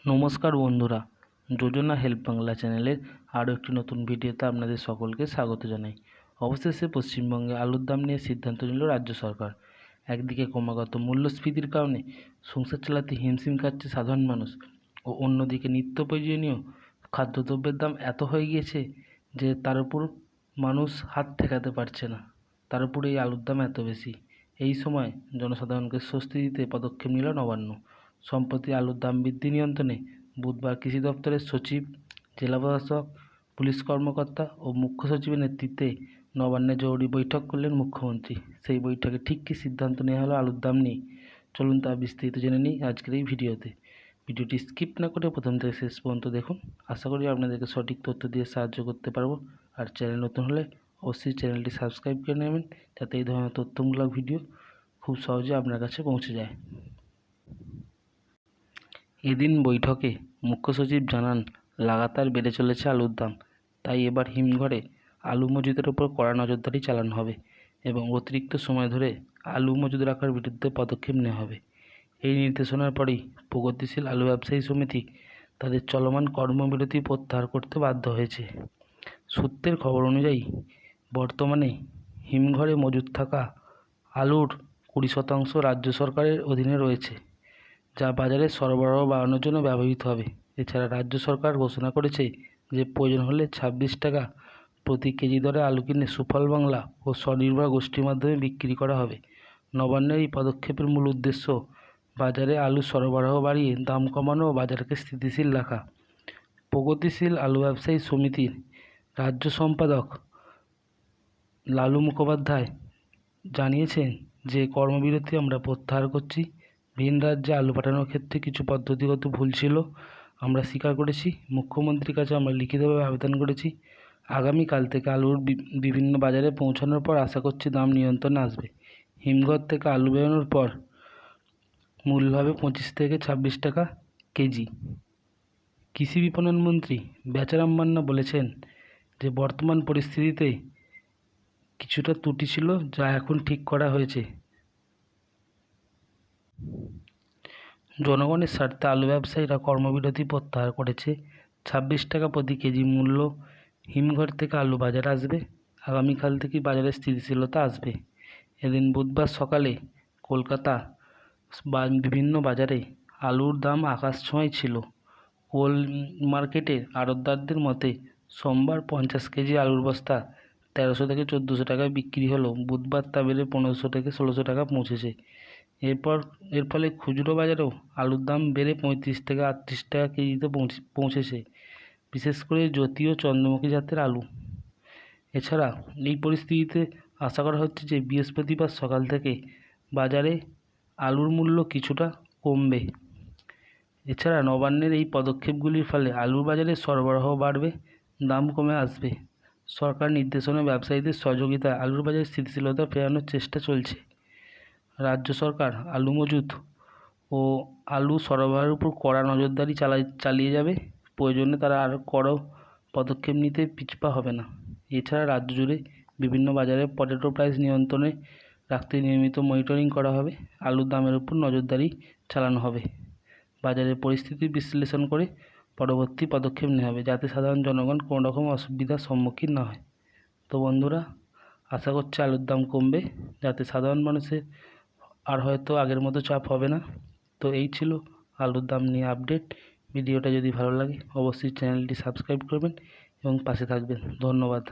নমস্কার বন্ধুরা, যোজনা হেল্প বাংলা চ্যানেলের আরও একটি নতুন ভিডিওতে আপনাদের সকলকে স্বাগত জানাই। অবশেষে পশ্চিমবঙ্গে আলুর দাম নিয়ে সিদ্ধান্ত নিল রাজ্য সরকার। একদিকে ক্রমাগত মূল্যস্ফীতির কারণে সংসার চালাতে হিমশিম খাচ্ছে সাধারণ মানুষ, ও অন্যদিকে নিত্য প্রয়োজনীয় খাদ্যদ্রব্যের দাম এত হয়ে গিয়েছে যে তার উপর মানুষ হাত ঠেকাতে পারছে না। তার উপরে এই আলুর দাম এত বেশি। এই সময় জনসাধারণকে স্বস্তি দিতে পদক্ষেপ নিল নবান্ন। সম্প্রতি আলুর দাম বৃদ্ধি নিয়ন্ত্রণে বুধবার কৃষি দপ্তরের সচিব, জেলা প্রশাসক, পুলিশ কর্মকর্তা ও মুখ্য সচিবের নেতৃত্বে নবান্নে জরুরি বৈঠক করলেন মুখ্যমন্ত্রী। সেই বৈঠকে ঠিক কী সিদ্ধান্ত নেওয়া হলো আলুর দাম নিয়ে, চলুন তা বিস্তারিত জেনে নিই আজকের এই ভিডিওতে। ভিডিওটি স্কিপ না করে প্রথম থেকে শেষ পর্যন্ত দেখুন। আশা করি আপনাদেরকে সঠিক তথ্য দিয়ে সাহায্য করতে পারবো। আর চ্যানেল নতুন হলে অবশ্যই চ্যানেলটি সাবস্ক্রাইব করে নেবেন, যাতে এই ধরনের তথ্যমূলক ভিডিও খুব সহজে আপনার কাছে পৌঁছে যায়। এদিন বৈঠকে মুখ্য সচিব জানান, লাগাতার বেড়ে চলেছে আলুর দাম, তাই এবার হিমঘরে আলু মজুদের ওপর কড়া নজরদারি চালানো হবে এবং অতিরিক্ত সময় ধরে আলু মজুদ রাখার বিরুদ্ধে পদক্ষেপ নেওয়া হবে। এই নির্দেশনার পরেই প্রগতিশীল আলু ব্যবসায়ী সমিতি তাদের চলমান কর্মবিরতি প্রত্যাহার করতে বাধ্য হয়েছে। সূত্রের খবর অনুযায়ী বর্তমানে হিমঘরে মজুদ থাকা আলুর 20% রাজ্য সরকারের অধীনে রয়েছে, যা বাজারে সরবরাহ বাড়ানোর জন্য ব্যবহৃত হবে। এছাড়া রাজ্য সরকার ঘোষণা করেছে যে প্রয়োজন হলে 26 টাকা প্রতি কেজি দরে আলু কিনে সুফল বাংলা ও স্বনির্ভর গোষ্ঠীর মাধ্যমে বিক্রি করা হবে। নবান্নের এই পদক্ষেপের মূল উদ্দেশ্য বাজারে আলু সরবরাহ বাড়িয়ে দাম কমানো ও বাজারকে স্থিতিশীল রাখা। প্রগতিশীল আলু ব্যবসায়ী সমিতির রাজ্য সম্পাদক লালু মুখোপাধ্যায় জানিয়েছেন যে কর্মবিরতি আমরা প্রত্যাহার করছি। ভিন রাজ্যে আলু পাঠানোর ক্ষেত্রে কিছু পদ্ধতিগত ভুল ছিল, আমরা স্বীকার করেছি। মুখ্যমন্ত্রীর কাছে আমরা লিখিতভাবে আবেদন করেছি। আগামীকাল থেকে আলুর বিভিন্ন বাজারে পৌঁছানোর পর আশা করছি দাম নিয়ন্ত্রণে আসবে। হিমঘর থেকে আলু বেরোনোর পর মূল্য হবে 25 থেকে 26 টাকা কেজি। কৃষি বিপণন মন্ত্রী বেচারাম মান্না বলেছেন যে বর্তমান পরিস্থিতিতে কিছুটা ত্রুটি ছিল, যা এখন ঠিক করা হয়েছে। জনগণের স্বার্থে আলু ব্যবসায়ীরা কর্মবিরতি প্রত্যাহার করেছে। 26 টাকা প্রতি কেজি মূল্য হিমঘর থেকে আলু বাজারে আসবে। আগামীকাল থেকে বাজারে স্থিতিশীলতা আসবে। এদিন বুধবার সকালে কলকাতা বিভিন্ন বাজারে আলুর দাম আকাশ ছোঁয়ায় ছিল। কোল মার্কেটের আড়তদারদের মতে সোমবার 50 কেজি আলুর বস্তা 1300 থেকে 1400 টাকায় বিক্রি হলো। বুধবার তা বেড়ে 1500 থেকে 1600 টাকা পৌঁছেছে। এর ফলে খুচরো বাজারেও আলুর দাম বেড়ে 35 থেকে 38 টাকা কেজিতে পৌঁছেছে, বিশেষ করে জ্যোতি ও চন্দ্রমুখী জাতের আলু। এছাড়া এই পরিস্থিতিতে আশা করা হচ্ছে যে বৃহস্পতিবার সকাল থেকে বাজারে আলুর মূল্য কিছুটা কমবে। এছাড়া নবান্নের এই পদক্ষেপগুলির ফলে আলুর বাজারে সরবরাহ বাড়বে, দাম কমে আসবে। সরকার নির্দেশনা ব্যবসায়ীদের সহযোগিতায় আলুর বাজারে স্থিতিশীলতা ফেরানোর চেষ্টা চলছে। রাজ্য সরকার আলু মজুত ও আলু সরবরাহের উপর কড়া নজরদারি চালিয়ে যাবে। প্রয়োজনে তারা আরও কড়া পদক্ষেপ নিতে পিছপা হবে না। এছাড়া রাজ্য জুড়ে বিভিন্ন বাজারে পটেটো প্রাইস নিয়ন্ত্রণে রাখতে নিয়মিত মনিটরিং করা হবে। আলুর দামের উপর নজরদারি চালানো হবে। বাজারের পরিস্থিতি বিশ্লেষণ করে পরবর্তী পদক্ষেপ নেওয়া হবে, যাতে সাধারণ জনগণ কোনো রকম অসুবিধার সম্মুখীন না হয়। তো বন্ধুরা, আশা করছি আলুর দাম কমবে, যাতে সাধারণ মানুষের আর হয়তো আগের মতো চাপ হবে না। তো এই ছিল আলুর দাম নিয়ে আপডেট। ভিডিওটা যদি ভালো লাগে অবশ্যই চ্যানেলটি সাবস্ক্রাইব করবেন এবং পাশে থাকবেন। ধন্যবাদ।